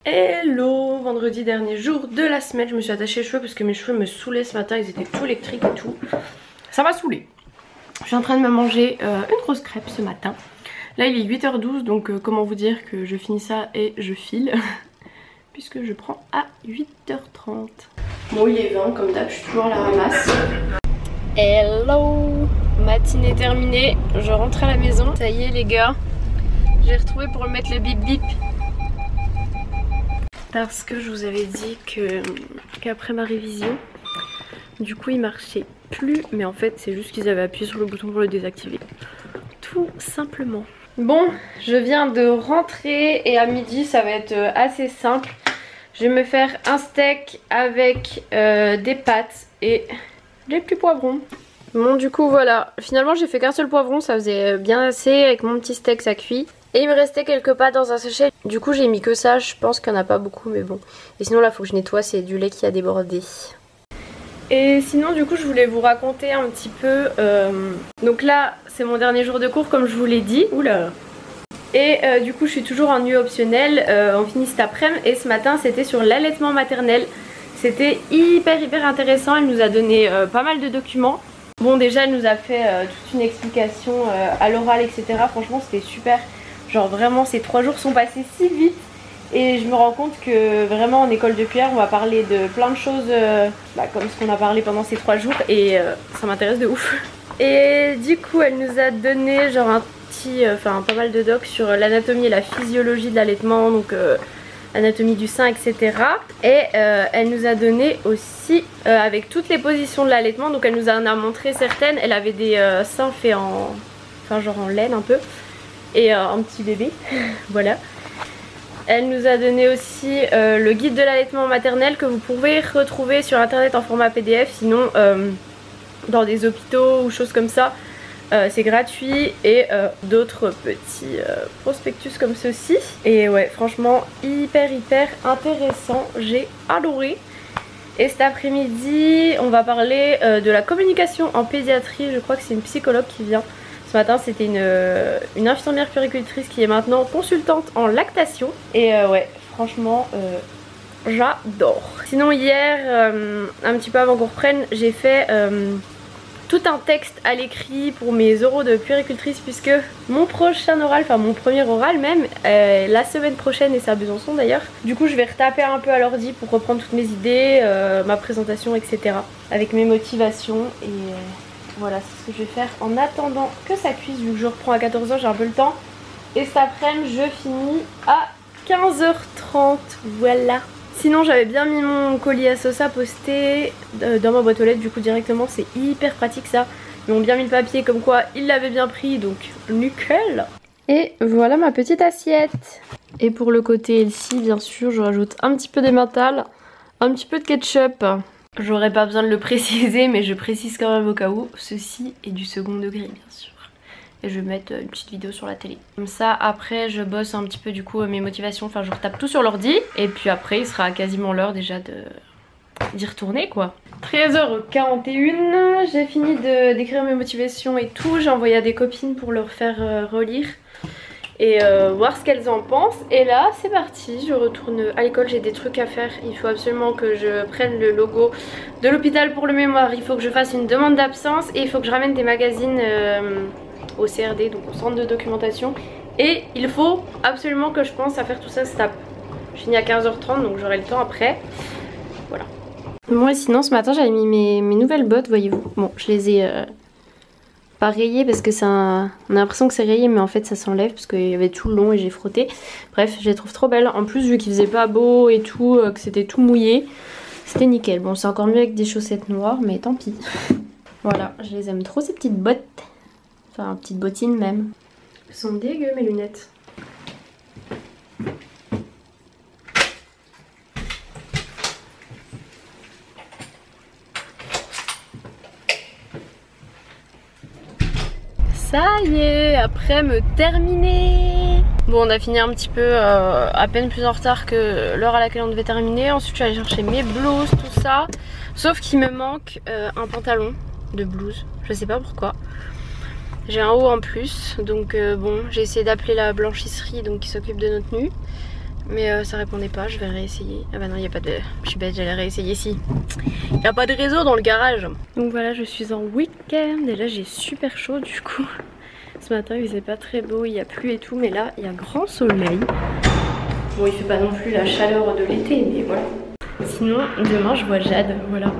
Hello, vendredi dernier jour de la semaine, je me suis attachée les cheveux parce que mes cheveux me saoulaient ce matin, ils étaient tout électriques et tout. Ça m'a saoulée. Je suis en train de me manger une grosse crêpe ce matin. Là il est 8h12 donc comment vous dire que je finis ça et je file. Puisque je prends à 8h30. Bon il est 20 comme d'hab, je suis toujours à la ramasse. Hello, matinée terminée, je rentre à la maison. Ça y est les gars, j'ai retrouvé pour mettre le bip bip. Parce que je vous avais dit qu'après ma révision, du coup il marchait plus. Mais en fait c'est juste qu'ils avaient appuyé sur le bouton pour le désactiver. Tout simplement. Bon, je viens de rentrer et à midi ça va être assez simple. Je vais me faire un steak avec des pâtes et des petits poivrons. Bon du coup voilà, finalement j'ai fait qu'un seul poivron, ça faisait bien assez, avec mon petit steak ça cuit. Et il me restait quelques pâtes dans un sachet. Du coup j'ai mis que ça, je pense qu'il n'y en a pas beaucoup mais bon. Et sinon là faut que je nettoie, c'est du lait qui a débordé. Et sinon du coup je voulais vous raconter un petit peu. Donc là c'est mon dernier jour de cours comme je vous l'ai dit. Oula. Et du coup je suis toujours en UE optionnel, on finit cet après-midi. Et ce matin c'était sur l'allaitement maternel. C'était hyper intéressant, elle nous a donné pas mal de documents. Bon déjà elle nous a fait toute une explication à l'oral etc. Franchement c'était super. Genre vraiment ces 3 jours sont passés si vite. Et je me rends compte que vraiment en école de cuillère on va parler de plein de choses comme ce qu'on a parlé pendant ces 3 jours. Et ça m'intéresse de ouf. Et du coup elle nous a donné genre un petit, pas mal de docs sur l'anatomie et la physiologie de l'allaitement. Donc anatomie du sein etc. Et elle nous a donné aussi avec toutes les positions de l'allaitement. Donc elle nous en a montré certaines. Elle avait des seins faits en, genre en laine un peu. Et un petit bébé, voilà. Elle nous a donné aussi le guide de l'allaitement maternel que vous pouvez retrouver sur internet en format PDF. Sinon dans des hôpitaux ou choses comme ça, c'est gratuit. Et d'autres petits prospectus comme ceci. Et ouais franchement hyper intéressant, j'ai adoré. Et cet après-midi on va parler de la communication en pédiatrie. Je crois que c'est une psychologue qui vient. Ce matin c'était une infirmière puéricultrice qui est maintenant consultante en lactation. Et ouais franchement j'adore. Sinon hier un petit peu avant qu'on reprenne j'ai fait tout un texte à l'écrit pour mes oraux de puéricultrice. Puisque mon prochain oral, mon premier oral même, la semaine prochaine et c'est à Besançon d'ailleurs. Du coup je vais retaper un peu à l'ordi pour reprendre toutes mes idées, ma présentation etc. Avec mes motivations et... voilà, c'est ce que je vais faire en attendant que ça cuise, vu que je reprends à 14 h, j'ai un peu le temps. Et cet après-midi, je finis à 15h30, voilà. Sinon, j'avais bien mis mon colis à sauce à poster dans ma boîte aux lettres, du coup directement, c'est hyper pratique ça. Ils m'ont bien mis le papier comme quoi ils l'avaient bien pris, donc nickel. Et voilà ma petite assiette. Et pour le côté healthy, bien sûr, je rajoute un petit peu d'emmental, un petit peu de ketchup. J'aurais pas besoin de le préciser mais je précise quand même au cas où, ceci est du second degré bien sûr. Et je vais mettre une petite vidéo sur la télé. Comme ça après je bosse un petit peu du coup mes motivations, je retape tout sur l'ordi. Et puis après il sera quasiment l'heure déjà d'y retourner quoi. 13h41, j'ai fini d'écrire mes motivations et tout. J'ai envoyé à des copines pour leur faire relire. Et voir ce qu'elles en pensent. Et là c'est parti, je retourne à l'école, j'ai des trucs à faire. Il faut absolument que je prenne le logo de l'hôpital pour le mémoire. Il faut que je fasse une demande d'absence. Et il faut que je ramène des magazines au CRD, donc au centre de documentation. Et il faut absolument que je pense à faire tout ça STAP. Je finis à 15h30 donc j'aurai le temps après. Voilà. Moi sinon ce matin j'avais mis mes nouvelles bottes, voyez-vous. Bon je les ai... pas rayé parce que ça, on a l'impression que c'est rayé mais en fait ça s'enlève parce qu'il y avait tout le long et j'ai frotté. Bref je les trouve trop belles. En plus vu qu'il faisait pas beau et tout, que c'était tout mouillé, c'était nickel. Bon c'est encore mieux avec des chaussettes noires mais tant pis. Voilà, je les aime trop ces petites bottes. Enfin petites bottines même. Elles sont dégueu mes lunettes. Ça y est, après me terminer. Bon on a fini un petit peu à peine plus en retard que l'heure à laquelle on devait terminer. Ensuite je suis allée chercher mes blouses, tout ça. Sauf qu'il me manque un pantalon de blouse, je sais pas pourquoi. J'ai un haut en plus, donc bon j'ai essayé d'appeler la blanchisserie donc qui s'occupe de nos tenues. Mais ça répondait pas, je vais réessayer. Ah bah non, il n'y a pas de... Je suis bête, j'allais réessayer ici. Il n'y a pas de réseau dans le garage. Donc voilà, je suis en week-end et là j'ai super chaud du coup. Ce matin il faisait pas très beau, il y a plu et tout, mais là il y a grand soleil. Bon, il fait pas non plus la chaleur de l'été, mais voilà. Sinon, demain je vois Jade, voilà.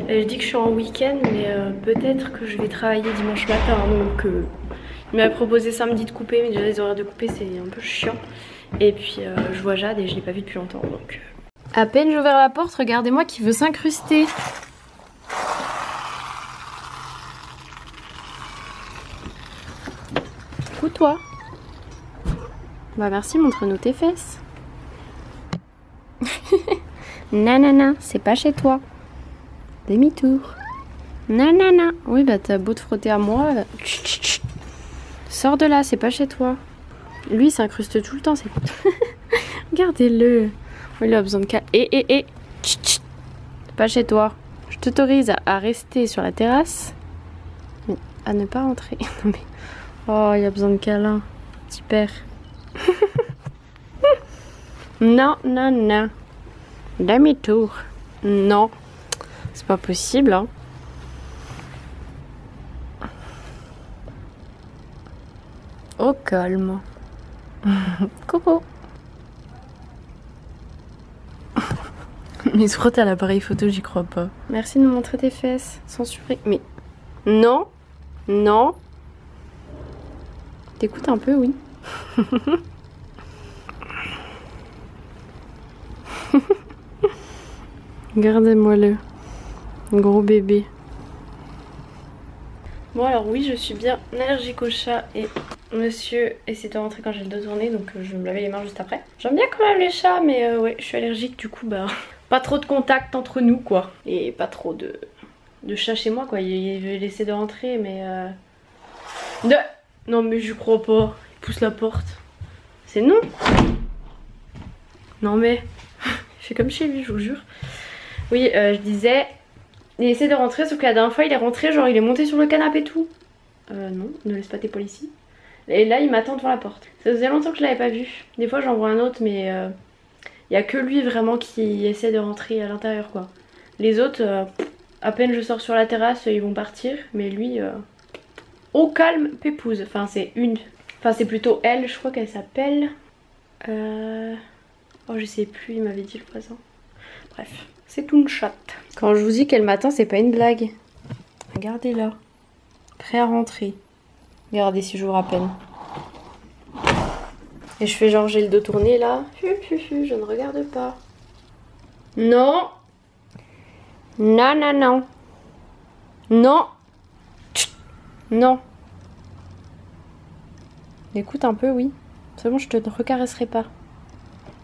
Je dis que je suis en week-end, mais peut-être que je vais travailler dimanche matin. Donc il m'a proposé samedi de couper, mais déjà les horaires de couper c'est un peu chiant. Et puis je vois Jade et je l'ai pas vue depuis longtemps, donc... À peine j'ai ouvert la porte, regardez-moi qui veut s'incruster. Ou toi. Bah merci, montre-nous tes fesses. Nanana, c'est pas chez toi. Demi-tour. Nanana. Oui bah t'as beau te frotter à moi. Chut, chut, chut. Sors de là, c'est pas chez toi. Lui il s'incruste tout le temps, c'est... Regardez-le. Il a besoin de calme. Chut, chut. C'est pas chez toi. Je t'autorise à rester sur la terrasse. Mais à ne pas rentrer. Non mais... Oh, il a besoin de câlin. Petit père. Non, non, non. Demi-tour. Non. C'est pas possible, hein. Au calme. Coucou. Mais il se frotte à l'appareil photo, j'y crois pas. Merci de me montrer tes fesses. Sans surprise. Mais... Non. Non. T'écoutes un peu, oui. Regardez-moi le gros bébé. Bon alors oui, je suis bien allergique au chat et monsieur essaie de rentrer quand j'ai le dos tourné, donc je vais me laver les mains juste après. J'aime bien quand même les chats, mais ouais, je suis allergique, du coup bah pas trop de contact entre nous quoi. Et pas trop de chat chez moi quoi. Il essaie de rentrer mais Non mais je crois pas. Il pousse la porte. C'est non. Non mais il fait comme chez lui, je vous jure. Oui, je disais, il essaie de rentrer, sauf que la dernière fois il est rentré, genre il est monté sur le canapé et tout. Non, ne laisse pas tes poils ici. Et là il m'attend devant la porte. Ça faisait longtemps que je l'avais pas vu. Des fois j'en vois un autre, mais il y a que lui vraiment qui essaie de rentrer à l'intérieur quoi. Les autres, à peine je sors sur la terrasse, ils vont partir, mais lui, au calme, pépouze. Enfin c'est une, enfin c'est plutôt elle, je crois qu'elle s'appelle... Oh je sais plus, il m'avait dit le voisin. Bref. C'est une chatte. Quand je vous dis qu'elle m'attend, c'est pas une blague. Regardez-la. Prêt à rentrer. Regardez si j'ouvre à peine. Et je fais genre j'ai le dos tourné là. Je ne regarde pas. Non. Non, non, non. Non. Chut. Non. Écoute un peu, oui. C'est bon, je te recaresserai pas.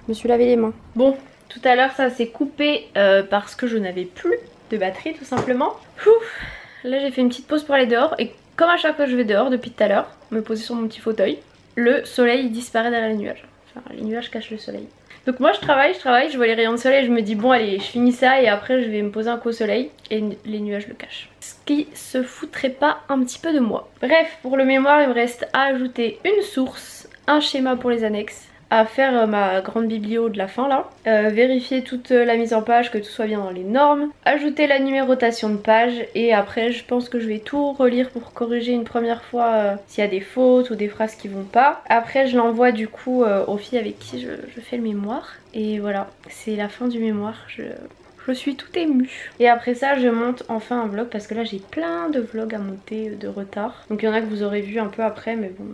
Je me suis lavé les mains. Bon. Tout à l'heure ça s'est coupé parce que je n'avais plus de batterie tout simplement. Ouf. Là j'ai fait une petite pause pour aller dehors et comme à chaque fois je vais dehors depuis tout à l'heure, me poser sur mon petit fauteuil, le soleil disparaît derrière les nuages. Enfin les nuages cachent le soleil. Donc moi je travaille, je vois les rayons de soleil, je me dis bon allez je finis ça et après je vais me poser un coup au soleil et les nuages le cachent. Ce qui se foutrait pas un petit peu de moi. Bref, pour le mémoire il me reste à ajouter une source, un schéma pour les annexes, à faire ma grande biblio de la fin là, vérifier toute la mise en page, que tout soit bien dans les normes, ajouter la numérotation de page et après je pense que je vais tout relire pour corriger une première fois s'il y a des fautes ou des phrases qui vont pas. Après je l'envoie du coup aux filles avec qui je fais le mémoire et voilà, c'est la fin du mémoire. Je suis tout émue. Et après ça je monte enfin un vlog parce que là j'ai plein de vlogs à monter de retard. Donc il y en a que vous aurez vu un peu après mais bon...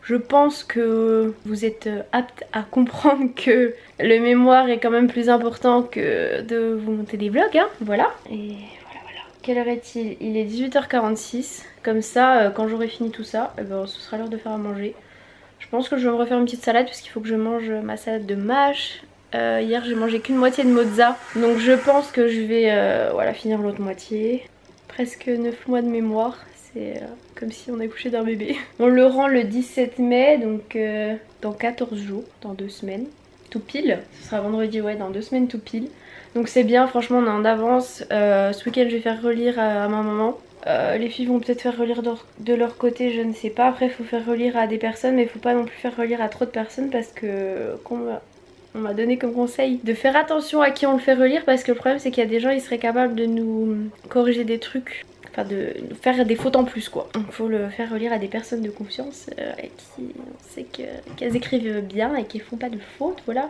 Je pense que vous êtes apte à comprendre que le mémoire est quand même plus important que de vous monter des vlogs, hein, voilà. Et voilà. Quelle heure est-il? Il est 18h46, comme ça, quand j'aurai fini tout ça, eh ben, ce sera l'heure de faire à manger. Je pense que je vais me refaire une petite salade puisqu'il faut que je mange ma salade de mâche. Hier j'ai mangé qu'une moitié de mozza, donc je pense que je vais voilà, finir l'autre moitié. Presque 9 mois de mémoire. C'est comme si on accouchait d'un bébé. On le rend le 17 mai, donc dans 14 jours, dans 2 semaines. Tout pile, ce sera vendredi, ouais, dans 2 semaines tout pile. Donc c'est bien, franchement on est en avance. Ce week-end je vais faire relire à ma maman. Les filles vont peut-être faire relire de leur côté, je ne sais pas. Après il faut faire relire à des personnes, mais il faut pas non plus faire relire à trop de personnes parce que on m'a donné comme conseil de faire attention à qui on le fait relire, parce que le problème c'est qu'il y a des gens, ils seraient capables de nous corriger des trucs, enfin de nous faire des fautes en plus quoi. Donc faut le faire relire à des personnes de confiance et qui on sait qu'elles écrivent bien et qu'elles font pas de fautes, voilà.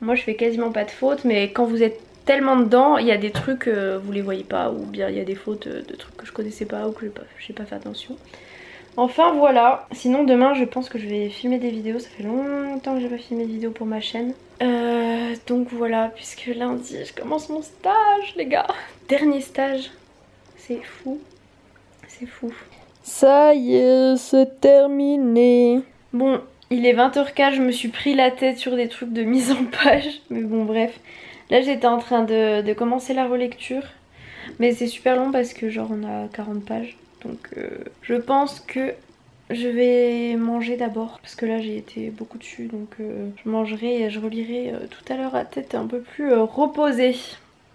Moi je fais quasiment pas de fautes, mais quand vous êtes tellement dedans, il y a des trucs vous les voyez pas, ou bien il y a des fautes de trucs que je connaissais pas ou que j'ai pas fait attention. Enfin voilà, sinon demain je pense que je vais filmer des vidéos, ça fait longtemps que j'ai pas filmé de vidéos pour ma chaîne. Donc voilà, puisque lundi je commence mon stage les gars. Dernier stage, c'est fou, c'est fou. Ça y est, c'est terminé. Bon, il est 20h04, je me suis pris la tête sur des trucs de mise en page, mais bon bref. Là j'étais en train de commencer la relecture, mais c'est super long parce que genre on a 40 pages. Donc je pense que je vais manger d'abord parce que là j'ai été beaucoup dessus, donc je mangerai et je relirai tout à l'heure à tête un peu plus reposée.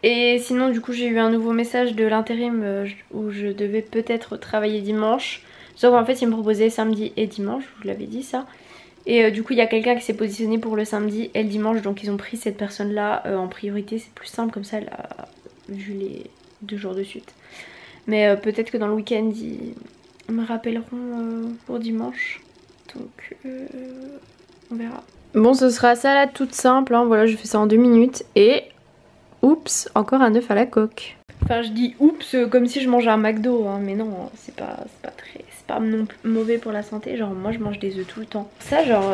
Et sinon du coup j'ai eu un nouveau message de l'intérim où je devais peut-être travailler dimanche. Sauf qu'en fait ils me proposaient samedi et dimanche, je vous l'avais dit ça. Et du coup il y a quelqu'un qui s'est positionné pour le samedi et le dimanche, donc ils ont pris cette personne là en priorité, c'est plus simple comme ça, elle a vu les 2 jours de suite. Mais peut-être que dans le week-end ils me rappelleront pour dimanche. Donc on verra. Bon, ce sera salade toute simple, hein. Voilà, je fais ça en 2 minutes. Et oups, encore un œuf à la coque. Enfin je dis oups comme si je mangeais un McDo, hein, mais non, c'est pas non plus mauvais pour la santé. Genre moi je mange des œufs tout le temps. Ça genre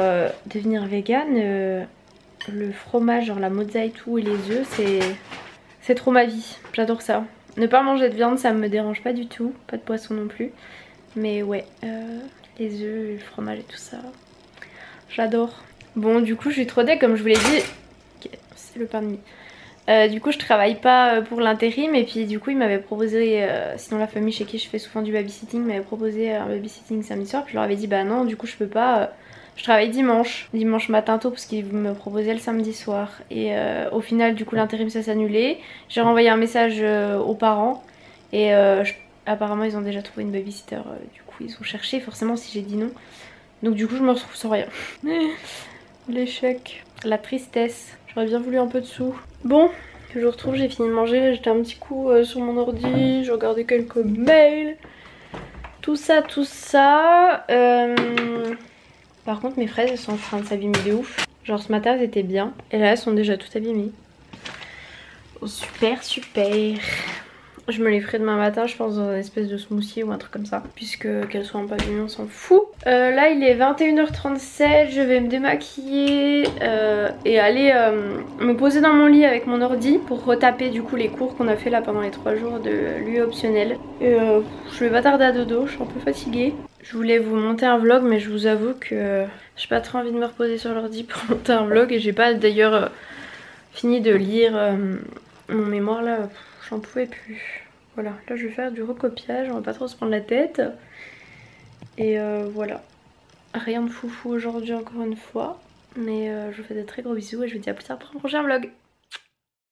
devenir vegan, le fromage, genre la mozza et tout et les œufs, c'est trop ma vie. J'adore ça. Ne pas manger de viande ça me dérange pas du tout, pas de poisson non plus. Mais ouais, les œufs, le fromage et tout ça, j'adore. Bon du coup je suis trop deg comme je vous l'ai dit. Okay, c'est le pain de mie. Du coup je travaille pas pour l'intérim et puis du coup il m'avait proposé, sinon la famille chez qui je fais souvent du babysitting m'avait proposé un babysitting samedi soir. Puis je leur avais dit bah non du coup je peux pas, je travaille dimanche matin tôt parce qu'ils me proposaient le samedi soir. Et au final du coup l'intérim ça s'est annulé. J'ai renvoyé un message aux parents et apparemment ils ont déjà trouvé une babysitter, du coup ils ont cherché forcément si j'ai dit non. Donc du coup je me retrouve sans rien. L'échec, la tristesse. J'aurais bien voulu un peu de sous. Bon, je vous retrouve, j'ai fini de manger, j'étais un petit coup sur mon ordi, j'ai regardé quelques mails. Tout ça, tout ça. Par contre mes fraises elles sont en train de s'abîmer de ouf. Genre ce matin elles étaient bien et là elles sont déjà toutes abîmées. Oh, super super. Je me les ferai demain matin je pense dans une espèce de smoothie ou un truc comme ça. Puisque qu'elles soient en pavillon on s'en fout. Là il est 21h37, je vais me démaquiller et aller me poser dans mon lit avec mon ordi pour retaper du coup les cours qu'on a fait là pendant les 3 jours de l'UE optionnel. Je vais pas tarder à dodo, je suis un peu fatiguée. Je voulais vous monter un vlog mais je vous avoue que j'ai pas trop envie de me reposer sur l'ordi pour monter un vlog. Et j'ai pas d'ailleurs fini de lire mon mémoire là, j'en pouvais plus. Voilà, là je vais faire du recopiage, on va pas trop se prendre la tête. Et voilà, rien de foufou aujourd'hui encore une fois. Mais je vous fais de très gros bisous et je vous dis à plus tard pour un prochain vlog.